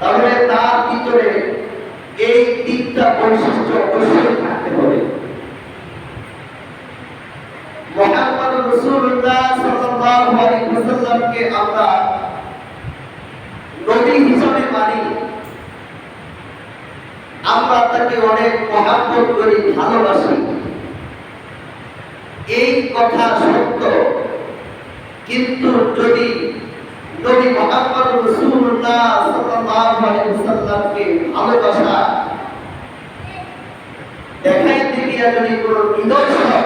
তাহলে তার ভিতরে এই তিনটা বৈশিষ্ট্য অবশ্যই থাকতে হবে। মুহাম্মদ রাসূলুল্লাহ সাল্লাল্লাহু আলাইহি ওয়াসাল্লামকে আমরা নবী হিসেবে মানি, আমরা তাকে অনেক মহব্বত করি, ভালোবাসি, এই কথা সত্য। কিন্তু যদি নবী মুহাম্মদ রাসূলুল্লাহ সাল্লাল্লাহু আলাইহি ওয়াসাল্লামকে ভালোবাসা দেখাইতে গিয়া যদি কোনো নিদর্শন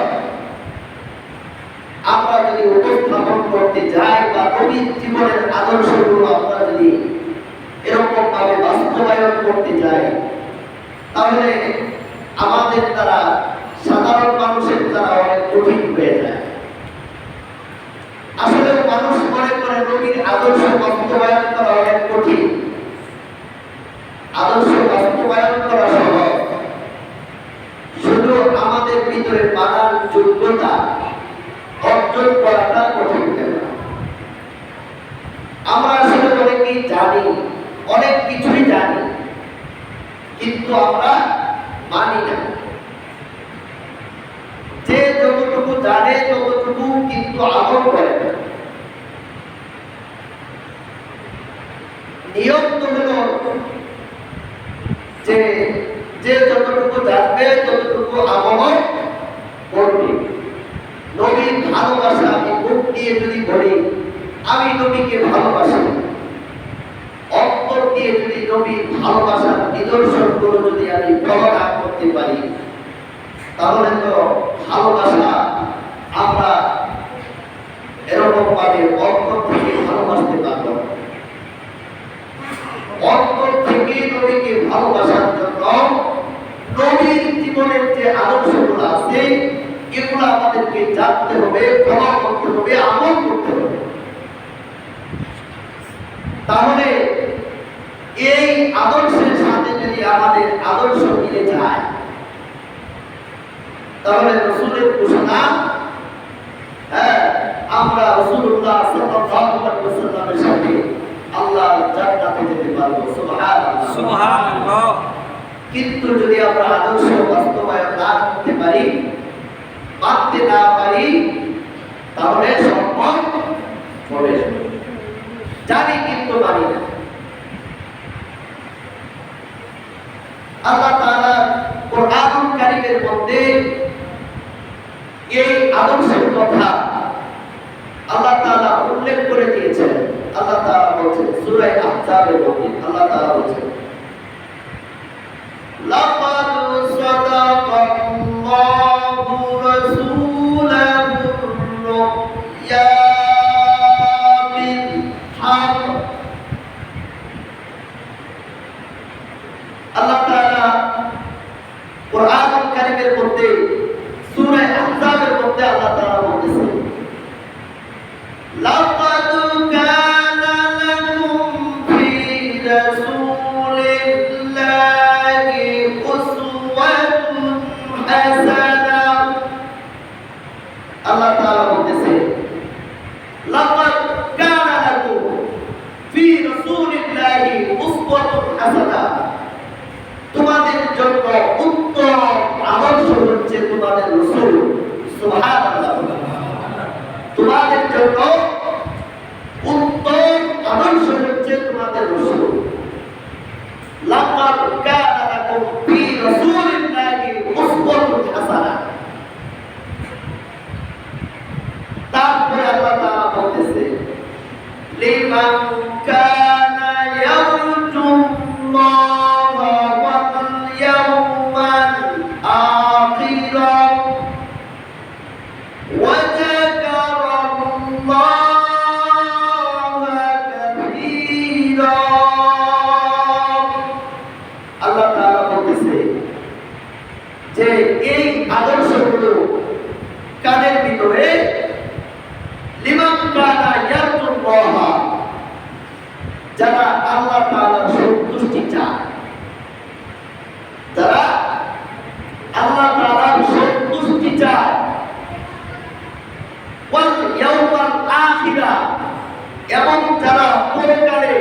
আমরা যদি উপস্থাপন করতে যাই বা নবীর জীবনের আদর্শগুলো আমরা যদি এরকম ভাবে বাস্তবায়ন করতে যাই, তাহলে আমাদের দ্বারা, সাধারণ মানুষের দ্বারা অনেক কঠিন হয়ে যায়। আসলে মানুষ মনে করে নবীর আদর্শ বাস্তবায়ন করা অনেক কঠিন, আদর্শ বাস্তবায়ন করা সহজ, শুধু আমাদের ভিতরে মানার যোগ্যতা অর্জন করাটা কঠিন। আমরা আসলে অনেকেই জানি, অনেক কিছুই জানি, কিন্তু আমরা মানি না। যে যতটুকু জানে ততটুকু কিন্তু আমল করে না। নিয়ম তো হলো যে যতটুকু জানবে ততটুকু আমল করবে। নবীর ভালোবাসা আমি মুখ দিয়ে যদি বলি আমি নবীকে ভালোবাসি, অন্তর দিয়ে যদি নবীর ভালোবাসার নিদর্শনগুলো যদি আমি বর্ণনা করতে পারি, তাহলে তো ভালোবাসা আমরা এরকম ভাবে অন্তর থেকে ভালোবাসতে পারবো। অন্তর থেকে নবীকে ভালোবাসার জন্য নবীর জীবনের যে আদর্শগুলো আছে এগুলো আমাদেরকে জানতে হবে, ফলো করতে হবে, আমল করতে হবে। তাহলে এই আদর্শের সাথে যদি আমাদের আদর্শ মিলে যায়, তাহলে রাসূলের ঘোষণা, আমরা রাসূলুল্লাহ সাল্লাল্লাহু আলাইহি ওয়াসাল্লামের সাথে আল্লাহর জান্নাতে যেতে পারবো। সুবহানাল্লাহ, সুবহানাল্লাহ। কিন্তু যদি আমরা আদর্শ বাস্তবায়ন না করতে পারি, মানতে না পারি, তাহলে সম্ভব হবে না। জানি কিন্তু মানি না। আল্লাহ তাআলা কোরআনুল কারীমের মধ্যে এই আদর্শের কথা আল্লাহ তাআলা উল্লেখ করে দিয়েছেন। আল্লাহ তাআলা বলেছেন সূরা আহজাবের মধ্যে, আল্লাহ তাআলা বলেছেন লাকাদ সাদাকাল্লাহু রাসূলাহুর রুয়া বিল হক। আল্লাহ তাআলা কোরআনুল কারীমের মধ্যে সূরা আহজাবের মধ্যে আল্লাহ তাআলা বলেছেন লাকাদ কানা লাকুম ফি রাসূলিল্লাহি উসওয়াতুন হাসানাহ। আল্লাহ তাআলা বলেছেন লাকাদ কানা লাকুম ফি রাসূলিল্লাহি উসওয়াতুন হাসানাহ। তোমাদের জন্য উত্তম আদর্শ হচ্ছে তোমাদের রাসূল। সুবহানাল্লাহ। তোমাদের জন্য উত্তম আদর্শ হচ্ছে তোমাদের রাসূল। লাকাদ কানা লাকুম ফি রাসূলিল্লাহি উসওয়াতুন হাসানাহ। তারপরে আল্লাহ তাআলা বলতেছে লিমান কানা ইয়ারজুল্লাহ ওয়াল ইয়াউমাল আখির ওয়া যাকারাল্লাহ কাসীরা। আল্লাহ তাআলা বলতেছে যে এই আদর্শগুলো কাদের ভিতরে, লিমান কানা ইয়ারজুল্লাহ, যারা আল্লাহ তাআলার সন্তুষ্টি চায়, যারা আল্লাহ তাআলার সন্তুষ্টি চায়, ওয়াল ইয়াউমাল আখিরা, এবং যারা পরকালে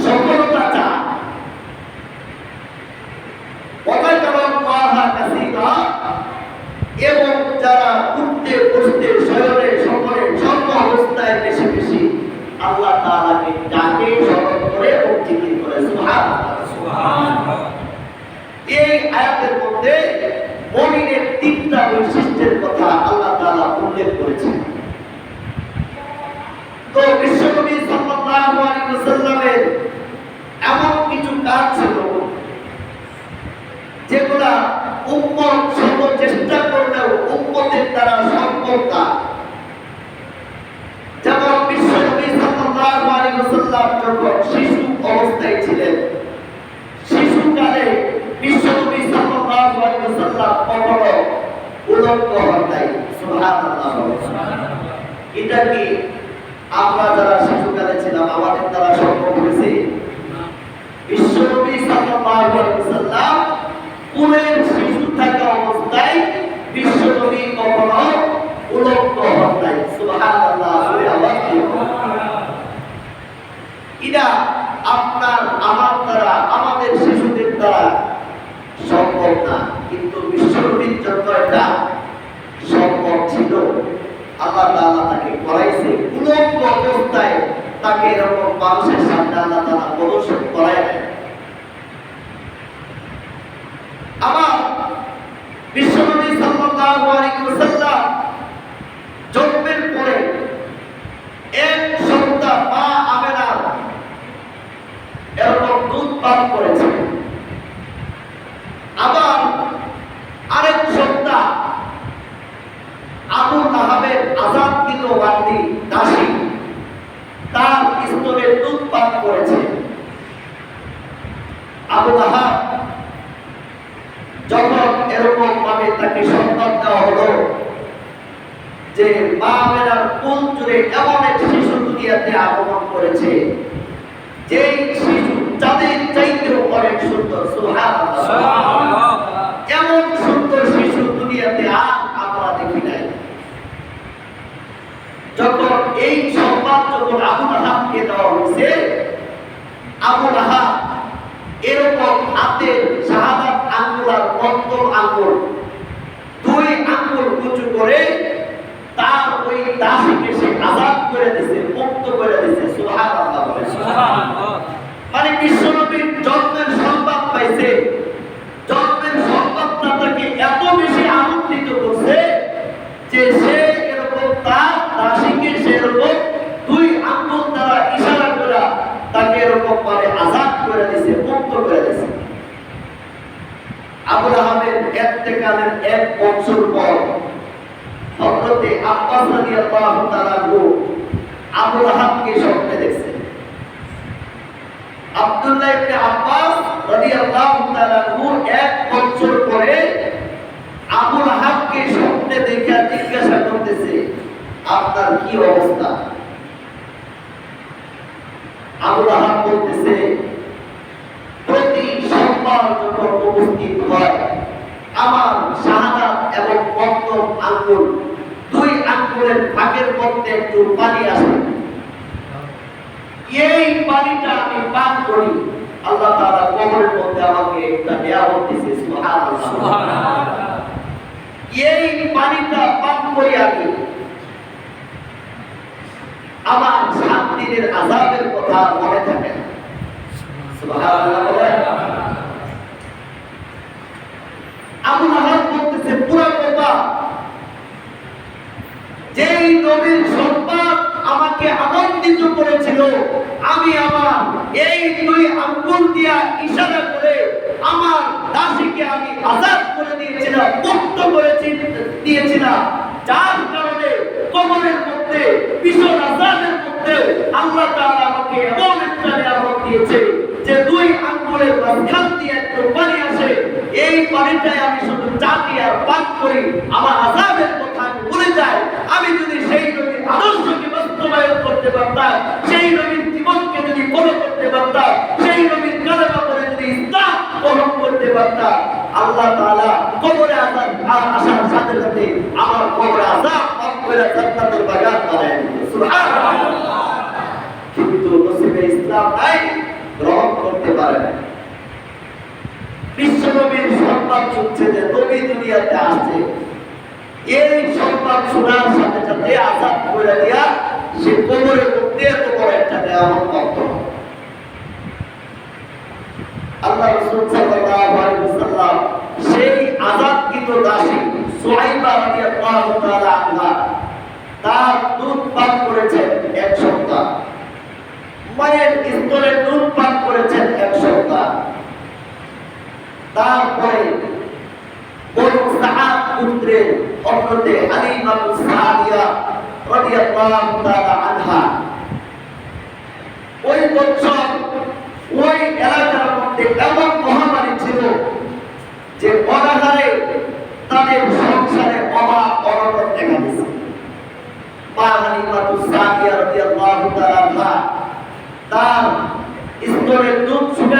সফলতা চায়। এটা কি আমরা যারা শিশুকালে ছিলাম আমাদের দ্বারা সম্ভব হয়েছে? বিশ্বনবী সাল্লাল্লাহু আলাইহি ওয়াসাল্লাম কোলের শিশু থাকা অবস্থায় বিশ্বনবী কখনো উলঙ্গ হন নাই। সুবহানাল্লাহ। এটা আপনার আমার দ্বারা আমাদের শিশুদের দ্বারা সম্ভব না, কিন্তু বিশ্বনবীর জন্য এটা সম্ভব ছিল। আল্লাহ তাআলা তাকে করাইছে উলঙ্গ অবস্থায়, তাকে এরকম মানুষের সামনে আল্লাহ তাআলা প্রদর্শন করায় দেন। আমার বিশ্বনবী সাল্লাল্লাহু আলাইহি ওয়াসাল্লাম জন্মের পরে এক সপ্তাহ মা আমেনা এরকম দুধ পান করেছে। আবার আরেক সপ্তাহ আবু লাহাবের আযাদকৃত বান্দি দাসী তার স্তনে দুধ পান করেছে। আবু লাহাব যখন এরকম ভাবে তাকে সংবাদ দেওয়া হলো যে মা আমেনার কোল জুড়ে এমন এক শিশু দুনিয়াতে আগমন করেছে, যেই শিশু চাঁদের চাইতেও অনেক সুন্দর, সুবহানাল্লাহ, এমন সুন্দর শিশু দুনিয়াতে আর আমরা দেখি নাই। যখন এই সংবাদ যখন আবু লাহাবকে দেওয়া হয়েছে, আবু লাহাব এরকম হাতের শাহাদাত আঙ্গুল আর মধ্যম আঙ্গুল দুই আঙ্গুল উঁচু করে তার ওই দাসীকে সে আজাদ করে দিয়েছে, মুক্ত করে দিয়েছে। সুবহানাল্লাহ। মানে বিশ্বনবীর জন্মের সংবাদ পাইছে, জন্মের সংবাদটা তাকে এত বেশি আনন্দিত করছে যে সে এরকম তার দাসীকে সে এরকম দুই আঙ্গুল দ্বারা ইশারা করে তাকে এরকম মানে আজাদ করে দিয়েছে, মুক্ত করে দিয়েছে। আবু লাহাবের ইন্তেকালের এক বছর পর হযরতে আব্বাস রাদিয়াল্লাহু তাআলা আবু লাহাবকে স্বপ্নে দেখছে। আব্দুল্লাহ ইবনে আব্বাস রাদিয়াল্লাহু তাআলা এক বছর পরে আবু লাহাবকে স্বপ্নে দেখে জিজ্ঞাসা করতেছে, আপনার কি অবস্থা? আবু লাহাব বলতেছে, প্রতি সোমবার যখন উপস্থিত হয় আমার শাহাদাত এবং মধ্যম আঙ্গুল দুই আঙ্গুলের ফাঁকের মধ্যে একটু পানি আসে, এই পানিটা আমি পান করি, আল্লাহ তাআলা কবরের মধ্যে আমাকে একটা নিয়ামত দিয়েছে। সুবহানাল্লাহ। এই পানিটা পান করি আমি, আমার 7 দিনের আযাবের কথা মনে থাকে। সুবহানাল্লাহ। আবু লাহাব বলতেছে পুরো কথা, যেই নবীর সংবাদ আমাকে আনন্দিত করেছিল, আমি আমার এই দুই আঙ্গুল দিয়া ইশারা করে আমার দাসীকে আমি আযাদ করে দিয়েছিলাম, মুক্ত করে দিয়েছিলাম, যার কারণে কবরের মধ্যে ভীষণ আযাবের মধ্যে আল্লাহ তাআলা আমাকে এমন একটা নিয়ামত দিয়েছে যে দুই আঙ্গুলের মাঝখান দিয়ে একটু পানি আসে, এই পানিটাই আমি শুধু চাটি আর পান করি, আমার আযাবের কথা আমি ভুলে যাই। আমি যদি সেই নবীর আদর্শকে বাস্তবায়ন করতে পারতাম, সেই নবীর জীবনকে যদি ফলো করতে পারতাম, সেই নবীর কালেমা পড়ে যদি ইসলাম গ্রহণ করতে পারতাম, আল্লাহ তাআলা কবরে আযাব আসার সাথে সাথে আমার কবরে আযাব মাফ করে জান্নাতের বাগান বানায় দিত। সুবহানাল্লাহ। কিন্তু নসিবে ইসলাম নাই, গ্রহণ করতে পারে না। বিশ্বনবীর সংবাদ শুনছে যে নবী দুনিয়াতে আসছে, এই সংবাদ শোনার সাথে সাথে আযাদ করে দিয়া সে কবরের মধ্যে এত বড় একটা নিয়ামত প্রাপ্ত। আল্লাহ রাসূল সাল্লাল্লাহু আলাইহি ওয়াসাল্লাম সেই আযাদকৃত দাসী সুহাইবা রাদিয়াল্লাহু তাআলা আনহা তার দুধ পান করেছেন এক সপ্তাহ, মায়ের স্তনে দুধ পান করেছেন এক সপ্তাহ। তারপরে বনু সাআদ পুত্রের হযরতে হালিমা সাদিয়া রাদিয়াল্লাহু তাআলা আনহা ওই বছর ওই এলাকার মধ্যে এমন মহামারী ছিল যে অনাহারে তাদের সংসারে অভাব অনটন দেখা দিয়েছে। মা হালিমা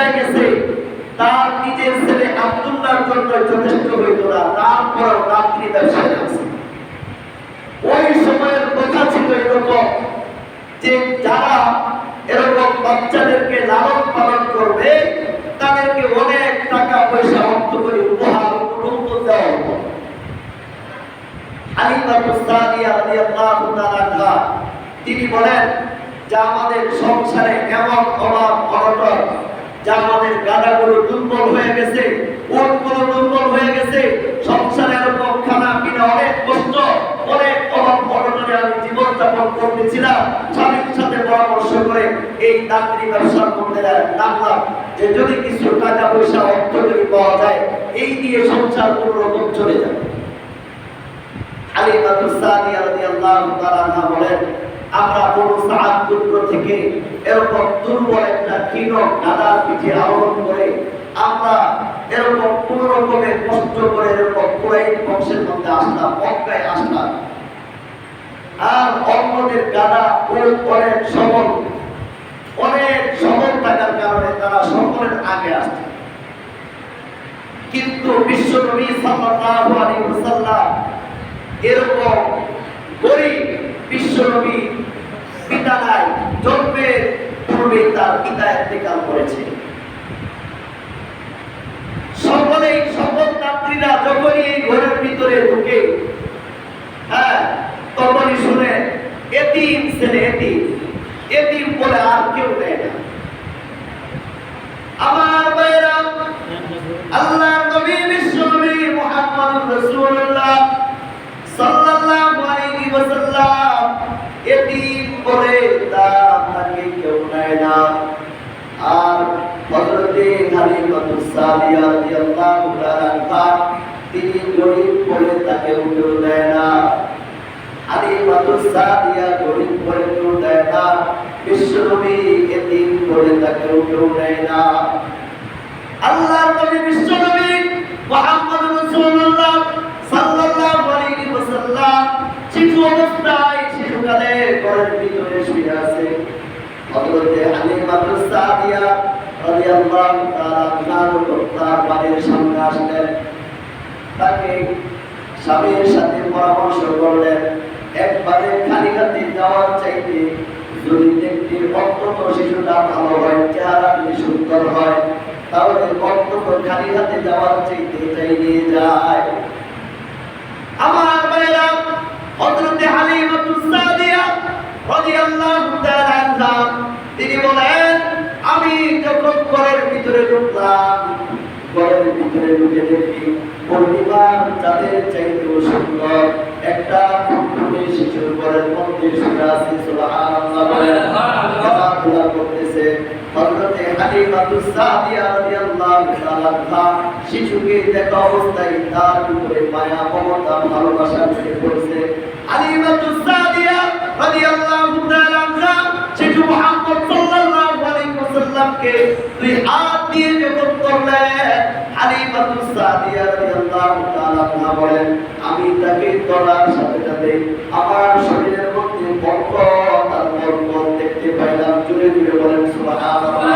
পর্যায়ে গেছে তার নিজের ছেলে আব্দুল্লাহর জন্য যথেষ্ট হইত না, তারপর রাত্রি ব্যবসায় আছে। ওই সময়ের কথা ছিল এরকম যে যারা এরকম বাচ্চাদেরকে লালন পালন করবে তাদেরকে অনেক টাকা পয়সা অর্থ করে উপহার উপলব্ধ দেওয়া হতো। হালিমাতুস সাদিয়া রাদিয়াল্লাহু তাআলা তিনি বলেন যে আমাদের সংসারে এমন অভাব অনটন, যা আমাদের গাদাগুলো দুর্বল হয়ে গেছে, উটগুলো দুর্বল হয়ে গেছে, সংসারে এরকম খানা পিনা অনেক কষ্ট, অনেক অভাব অনটনে আমি জীবনযাপন করতেছিলাম। স্বামীর সাথে পরামর্শ করে এই দাত্রী ব্যবসার মধ্যে নামলাম যে যদি কিছু টাকা পয়সা অর্থ যদি পাওয়া যায় এই দিয়ে সংসার কোনো রকম চলে যাবে। হালিমাতুস সাদিয়া রাদিয়াল্লাহু তাআলা বলেন আমরা বড় সাদ পুত্র থেকে এরকম দুর্বল একটা ক্ষীণ গাদার পিঠে আরোহণ করে আমরা এরকম কোন রকমের কষ্ট করে এরকম কুরাইশ বংশের মধ্যে আসলাম, মক্কায় আসলাম। আর অন্যদের গাদা অনেক সবল থাকার কারণে তারা সকলের আগে আসছে। কিন্তু বিশ্বনবী সাল্লাল্লাহু আলাইহি ওয়াসাল্লাম এরকম গরিব বিশ্বনবী পিতা নাই, জন্মের পূর্বে তার পিতা ইন্তেকাল করেছে। সকল যাত্রীরা যখনই এই ঘরের ভিতরে ঢুকে তখনই শুনে এতিম ছেলে, এতিম বলে আর কেউ দেয় না। আমার ভাইরা, আল্লাহর নবী বিশ্বনবী মুহাম্মদুর রাসূলুল্লাহ সাল্লাল্লাহু আলাইহি ওয়াসাল্লাম এতিম বলে তাকে কেউ নেয় না। আর হযরতে হালিমাতুস সাদিয়া রাদিয়াল্লাহু তাআলা তিনি গরিব বলে তাকে কেউ দেয় না। হালিমাতুস সাদিয়া গরিব বলে কেউ দেয় না, বিশ্বনবী এতিম বলে তাকে কেউ নেয় না। আল্লাহর নবী বিশ্বনবী মুহাম্মদুর রাসূলুল্লাহ সাল্লাল্লাহু আলাইহি ওয়াসাল্লাম শিশু অবস্থায় শিশুকালে ঘরের ভিতরে শুয়ে আছে। হযরতে হালিমাতুস সাদিয়া রাদিয়াল্লাহু তাআলা তার বাড়ির সামনে আসলেন, তাকে স্বামীর সাথে পরামর্শ করলেন একবারে খালি হাতে যাওয়ার চাইতে যদি দেখতে অন্তত শিশুটা ভালো হয়, চেহারা যদি সুন্দর হয়, তাহলে অন্তত খালি হাতে যাওয়ার চাইতে নিয়ে যায়। আমার ভাইরা, হযরতে হালিমাতুস সাদিয়া রাদিয়াল্লাহু তাআলা আনহা তিনি বলেন আমি যখন ঘরের ভিতরে ঢুকলাম, ঘরের ভিতরে ঢুকে দেখি পরিবার যাদের চাইতেও সুন্দর একটা ফুটফুটে শিশুর ঘরের মধ্যে শুয়ে আছে। সুবহানাল্লাহ বলেন, খেলাধুলা করতেছে। হযরতে হালিমাতুস সাদিয়া রাদিয়াল্লাহু তাআলা শিশুকে দেখা অবস্থায় তার উপরে মায়া মমতা ভালোবাসা ঢুকে পড়ছে। হালিমাতুস সাদিয়া রাদিয়াল্লাহু তাআলা শিশু মুহাম্মদ সাল্লাল্লাহু আলাইহি ওয়াসাল্লামকে দুই হাত দিয়ে যখন ধরলেন, হালিমাতুস সাদিয়া রাদিয়াল্লাহু তাআলা বলেন আমি তাকে ধরার সাথে সাথে আমার শরীরের মধ্যে বরকত আর বরকত দেখতে পাইলাম। জোরে জোরে বলেন সুবহানাল্লাহ।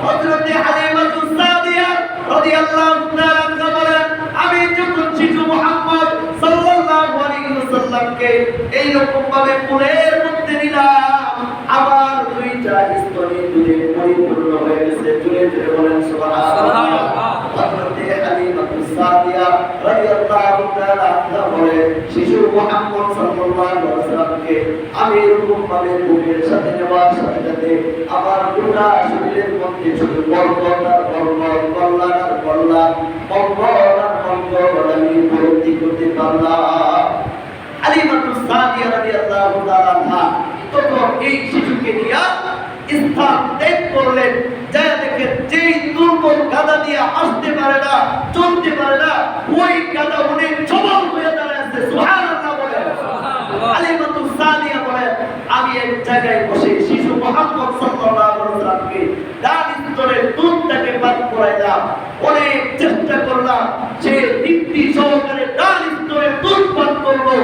হযরতে হালিমাতুস সাদিয়া রাদিয়াল্লাহু তাআলা বলেন আমি যখন শিশু মুহাম্মদ সাল্লাল্লাহু আলাইহি ওয়াসাল্লামকে এই রকম ভাবে কোলের মধ্যে নিলাম, আমার দুইটা স্তনে দুধে পরিপূর্ণ হয়ে গেছে। জোরে জোরে বলেন সুবহানাল্লাহ। হযরতে হালিমাতুস সাদিয়া রাদিয়াল্লাহু তাআলা বলে শিশু মুহাম্মদ সাল্লাল্লাহু আলাইহি ওয়াসাল্লামকে আমি এরকম ভাবে বুকের সাথে নেওয়ার সাথে সাথে আমার গোটা শরীরের মধ্যে শুধু বরকত আর বরকত, কল্যাণ আর কল্যাণ, মঙ্গল আর মঙ্গল আমি উপলব্ধি করতে পারলাম। হালিমাতুস সাদিয়া রাদিয়াল্লাহু তাআলা তখন এই শিশুকে নিয়ে স্থান ত্যাগ করলেন। যা দেখেন যেই দুর্বল গাদা দিয়ে আসতে পারে না, চলতে পারে না, ওই গাদা অনেক সবল হয়ে দাঁড়াচ্ছে। সুবহানাল্লাহ বলেন। হালিমাতুস সাদিয়া বলেন আমি এক জায়গায় বসে শিশু মুহাম্মদ সাল্লাল্লাহু আলাইহি ওয়াসাল্লামকে ডান স্তরে দুধটাকে পান করাইলাম। অনেক চেষ্টা করলাম সে তৃপ্তি সহকারে ডান স্তরে দুধ পান করলো,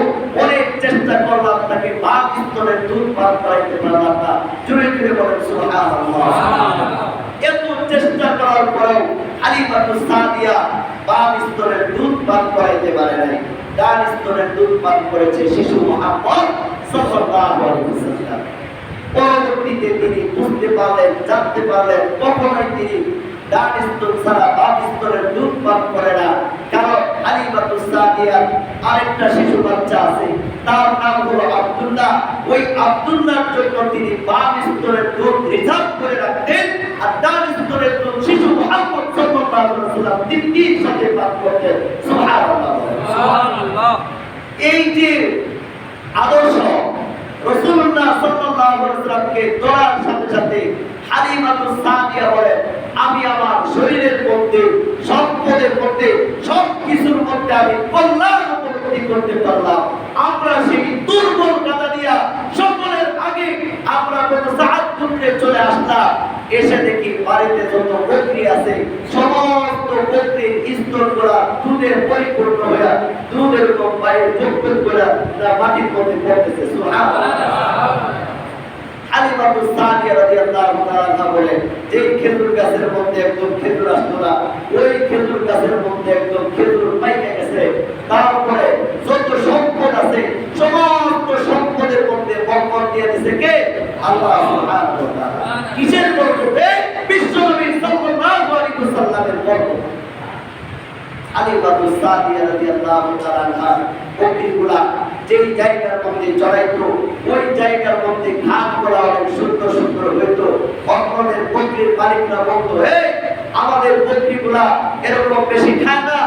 অনেক চেষ্টা করলাম তাকে বাম স্তরে দুধ পান করাইতে পারলাম না। জোরে জোরে বলেন সুবহানাল্লাহ। এত চেষ্টা করার পরেও হালিমাতুস সাদিয়া বাম স্তরের দুধ পান করাইতে পারে নাই, ডান স্তরের দুধ পান করেছে শিশু মুহাম্মদ সাল্লাল্লাহু আলাইহি ওয়াসাল্লাম। পরবর্তীতে তিনি বুঝতে পারলেন, জানতে পারলেন কখনোই তিনি ডান স্তর ছাড়া বাম স্তরের দুধ পান করে না, কারণ হালিমাতুস সাদিয়ার আরেকটা শিশু বাচ্চা আছে, তার নাম হলো আব্দুল্লাহ। ওই আব্দুল্লাহর জন্য তিনি বাম স্তরের দুধ রিজার্ভ করে রাখতেন, আর ডান স্তরের দুধ শিশু মুহাম্মদ সাল্লাল্লাহু আলাইহি ওয়াসাল্লাম তিনটির সাথে পান করতেন। সুবহানাল্লাহ, সুবহানাল্লাহ। এই যে আদর্শ রাসূলুল্লাহ সাল্লাল্লাহু আলাইহি ওয়াসাল্লামকে ধরার সাথে সাথে হালিমাতুস সাদিয়া বলেন, আমি আমার শরীরের মধ্যে, সম্পদের মধ্যে, সব কিছুর মধ্যে আমি কল্যাণ উপলব্ধি করতে পারলাম। আমরা সেই দুর্বল কাদা দিয়া সকলের আগে আমরা কোন সাহায্য করতে চলে আসলাম, এসে দেখি বাড়িতে যত বকরি আছে সমস্ত বকরির স্তরগুলা দুধের পরিপূর্ণ হয়ে দুধের কম বাইরে যোগবেদ করে মাটির মধ্যে পড়তেছে। সুবহানাল্লাহ। হালিমাতুস সাদিয়া রাদিয়াল্লাহু তাআলা বলে, যে খেজুর গাছের মধ্যে একদম খেজুর আসতো না, ওই খেজুর গাছের মধ্যে একদম খেজুর পাইকে গেছে। তারপরে যত সম্পদ আছে সমস্ত সম্পদের মধ্যে বরকত দিয়ে দিয়েছে কে? আল্লাহ সুবহানাহু ওয়া তাআলা। কিসের বরকতে? বিশ্বনবী সাল্লাল্লাহু আলাইহি ওয়াসাল্লামের বরকত। হালিমাতুস সাদিয়া রাদিয়াল্লাহু তাআলা বকরিগুলা যেই জায়গার মধ্যে চড়াইতো, ওই জায়গার মধ্যে ঘাসগুলা অনেক সুন্দর সুন্দর হইতো। অন্যদের বকরির মালিকরা বলতো, আমাদের বকরিগুলা এরকম বেশি খায় না,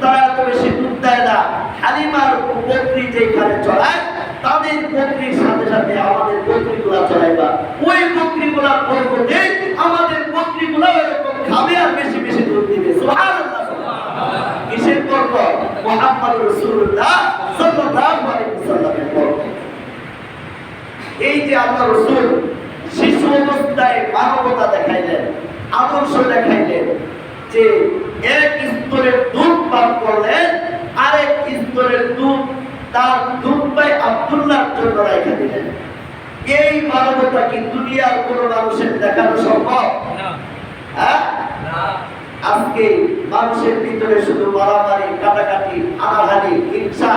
তারা এত বেশি দুধ দেয় না। হালিমার বকরি যেখানে চড়ায়, তাদের বকরির সাথে সাথে আমাদের বকরিগুলা চড়াইবা, ওই বকরিগুলা বরকতে আমাদের বকরিগুলা এরকম খাবে আর বেশি বেশি দুধ দিবে। সুবহানাল্লাহ। কিসের বরকত? মুহাম্মদুর রাসূলুল্লাহ সাল্লাল্লাহু আলাইহি ওয়াসাল্লামের বরকত। এই যে আল্লাহ রাসূল শিশু অবস্থায় মানবতা দেখাইলেন, আদর্শ দেখাইলেন, যে এক স্তরের দুধ পান করলেন, আরেক স্তরের দুধ তার দুধ ভাই আব্দুল্লাহর জন্য রাখা দিলেন। এই মানবতা কি দুনিয়ার কোন মানুষের দেখানো সম্ভব? হ্যাঁ, আজকে মানুষের ভিতরে শুধু মারামারি, কাটাকাটি, হানাহানি, হিংসা,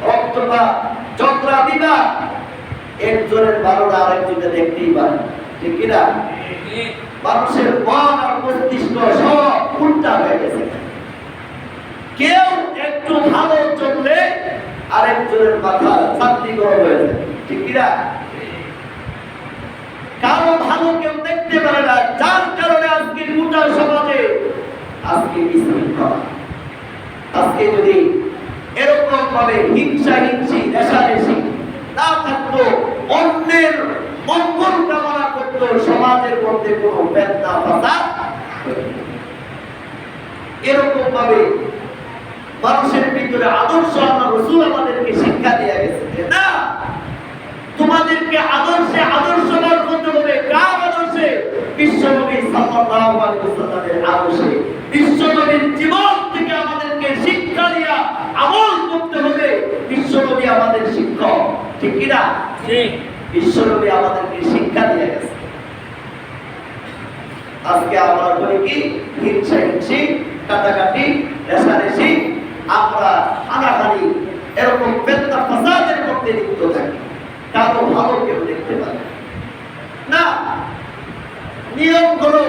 রক্তপাত, ঝগড়া বিবাদ, একজনের ভালোটা আরেকজনকে দেখতেই পারে, ঠিক কিনা? মানুষের মন আর মস্তিষ্ক সব উল্টা হয়ে গেছে। কেউ একটু ভালো চললে আরেকজনের মাথা ছাত্রী গরম হয়ে যায়, ঠিক কিনা? কারো ভালো কেউ দেখতে পারে না, যার কারণে আজকে গোটা সমাজে আজকে বিশৃঙ্খলা। আজকে যদি এরকম ভাবে হিংসা হিংসি রেষারেষি না থাকতো, অন্যের মঙ্গল কামনা করতো, সমাজের মধ্যে কোনো বেদনা ফাসাদ, এরকম ভাবে মানুষের ভিতরে আদর্শ আল্লাহ রাসূল আমাদেরকে শিক্ষা দিয়ে গেছে যে না, তোমাদেরকে আদর্শে আদর্শবান হতে হবে। কার আদর্শে? বিশ্বনবী সাল্লাল্লাহু আলাইহি ওয়াসাল্লামের আদর্শে। বিশ্বনবীর জীবন থেকে আমাদেরকে শিক্ষা দিয়া আমল করতে হবে। বিশ্বনবী আমাদের শিক্ষক, ঠিক কি না? ঠিক। বিশ্বনবী আমাদেরকে শিক্ষা দিয়ে গেছে। আজকে আমরা বলি কি? হিংসা হিংসি, কাটাকাটি, রেষারেষি, আমরা হানাহানি, এরকম বেদনা ফাসাদের মধ্যে লিপ্ত থাকি। কারো ভালো কেউ দেখতে পারে না। নিয়ম হলো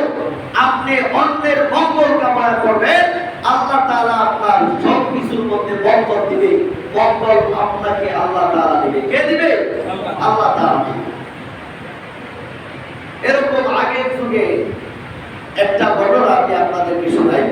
আপনি অন্যের মঙ্গল কামনা করবেন, আল্লাহ তাআলা আপনার সব কিছুর মধ্যে বরকত দিবে। মঙ্গল আপনাকে আল্লাহ তাআলা দিবে। কে দিবে? আল্লাহ তাআলা দিবে। এরকম আগের যুগে একটা ঘটনা আমি আপনাদেরকে শোনাই।